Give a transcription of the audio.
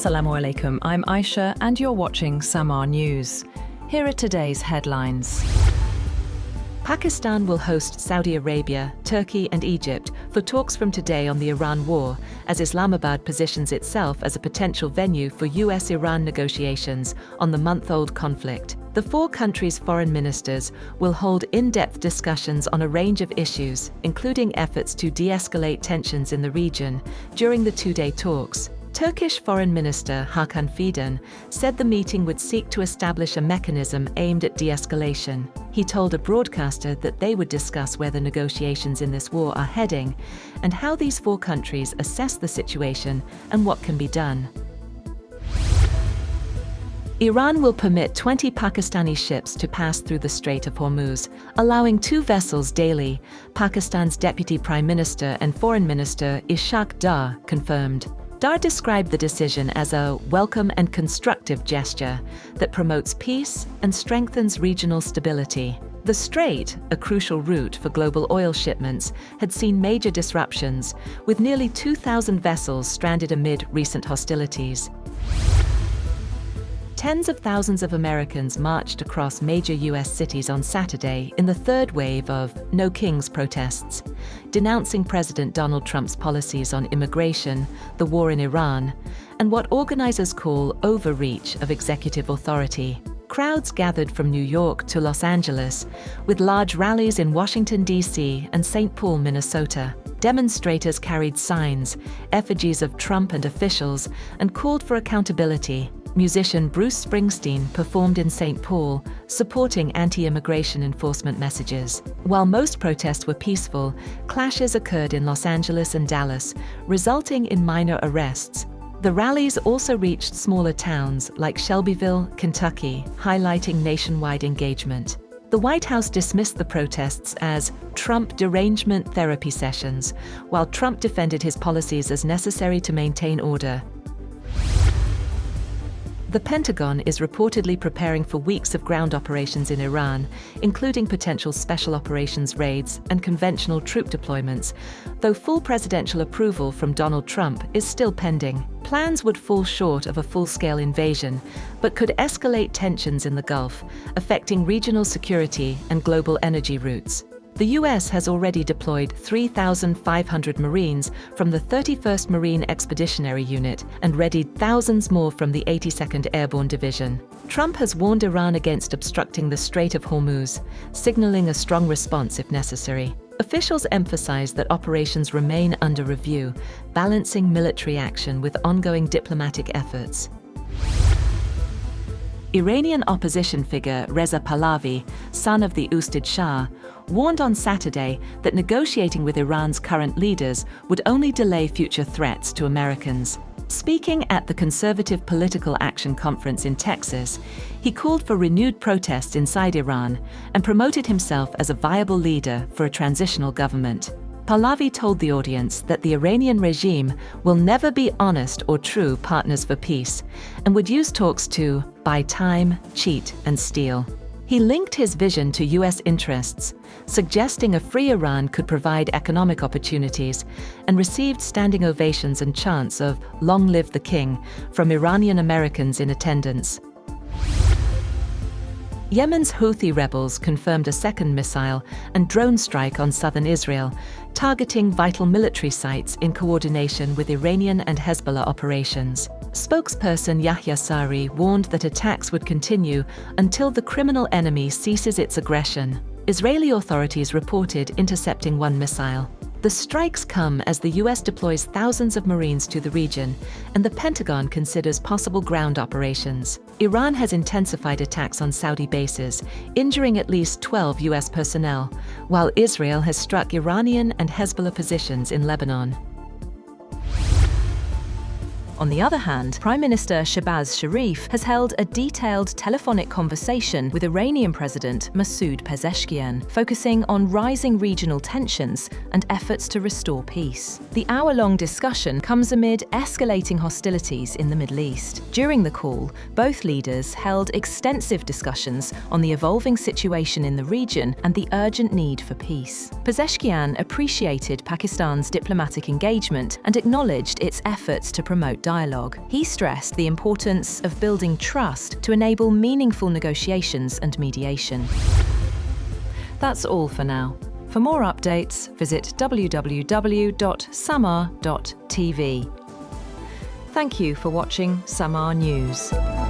Assalamu alaikum, I'm Aisha and you're watching Samaa News. Here are today's headlines. Pakistan will host Saudi Arabia, Turkey and Egypt for talks from today on the Iran war, as Islamabad positions itself as a potential venue for US-Iran negotiations on the month-old conflict. The four countries' foreign ministers will hold in-depth discussions on a range of issues, including efforts to de-escalate tensions in the region during the two-day talks. Turkish Foreign Minister Hakan Fidan said the meeting would seek to establish a mechanism aimed at de-escalation. He told a broadcaster that they would discuss where the negotiations in this war are heading and how these four countries assess the situation and what can be done. Iran will permit 20 Pakistani ships to pass through the Strait of Hormuz, allowing 2 vessels daily, Pakistan's Deputy Prime Minister and Foreign Minister Ishaq Dar confirmed. Dar described the decision as a welcome and constructive gesture that promotes peace and strengthens regional stability. The strait, a crucial route for global oil shipments, had seen major disruptions, with nearly 2,000 vessels stranded amid recent hostilities. Tens of thousands of Americans marched across major U.S. cities on Saturday in the third wave of No Kings protests, denouncing President Donald Trump's policies on immigration, the war in Iran, and what organizers call overreach of executive authority. Crowds gathered from New York to Los Angeles, with large rallies in Washington, D.C. and St. Paul, Minnesota. Demonstrators carried signs, effigies of Trump and officials, and called for accountability. Musician Bruce Springsteen performed in St. Paul, supporting anti-immigration enforcement messages. While most protests were peaceful, clashes occurred in Los Angeles and Dallas, resulting in minor arrests. The rallies also reached smaller towns like Shelbyville, Kentucky, highlighting nationwide engagement. The White House dismissed the protests as Trump derangement therapy sessions, while Trump defended his policies as necessary to maintain order. The Pentagon is reportedly preparing for weeks of ground operations in Iran, including potential special operations raids and conventional troop deployments, though full presidential approval from Donald Trump is still pending. Plans would fall short of a full-scale invasion, but could escalate tensions in the Gulf, affecting regional security and global energy routes. The U.S. has already deployed 3,500 Marines from the 31st Marine Expeditionary Unit and readied thousands more from the 82nd Airborne Division. Trump has warned Iran against obstructing the Strait of Hormuz, signaling a strong response if necessary. Officials emphasize that operations remain under review, balancing military action with ongoing diplomatic efforts. Iranian opposition figure Reza Pahlavi, son of the ousted Shah, warned on Saturday that negotiating with Iran's current leaders would only delay future threats to Americans. Speaking at the Conservative Political Action Conference in Texas, he called for renewed protests inside Iran and promoted himself as a viable leader for a transitional government. Pahlavi told the audience that the Iranian regime will never be honest or true partners for peace and would use talks to buy time, cheat, and steal. He linked his vision to U.S. interests, suggesting a free Iran could provide economic opportunities, and received standing ovations and chants of "Long live the King" from Iranian Americans in attendance. Yemen's Houthi rebels confirmed a second missile and drone strike on southern Israel, targeting vital military sites in coordination with Iranian and Hezbollah operations. Spokesperson Yahya Sari warned that attacks would continue until the criminal enemy ceases its aggression. Israeli authorities reported intercepting one missile. The strikes come as the U.S. deploys thousands of Marines to the region, and the Pentagon considers possible ground operations. Iran has intensified attacks on Saudi bases, injuring at least 12 U.S. personnel, while Israel has struck Iranian and Hezbollah positions in Lebanon. On the other hand, Prime Minister Shehbaz Sharif has held a detailed telephonic conversation with Iranian President Masoud Pezeshkian, focusing on rising regional tensions and efforts to restore peace. The hour-long discussion comes amid escalating hostilities in the Middle East. During the call, both leaders held extensive discussions on the evolving situation in the region and the urgent need for peace. Pezeshkian appreciated Pakistan's diplomatic engagement and acknowledged its efforts to promote dialogue. He stressed the importance of building trust to enable meaningful negotiations and mediation. That's all for now. For more updates, visit www.samaa.tv. Thank you for watching Samaa News.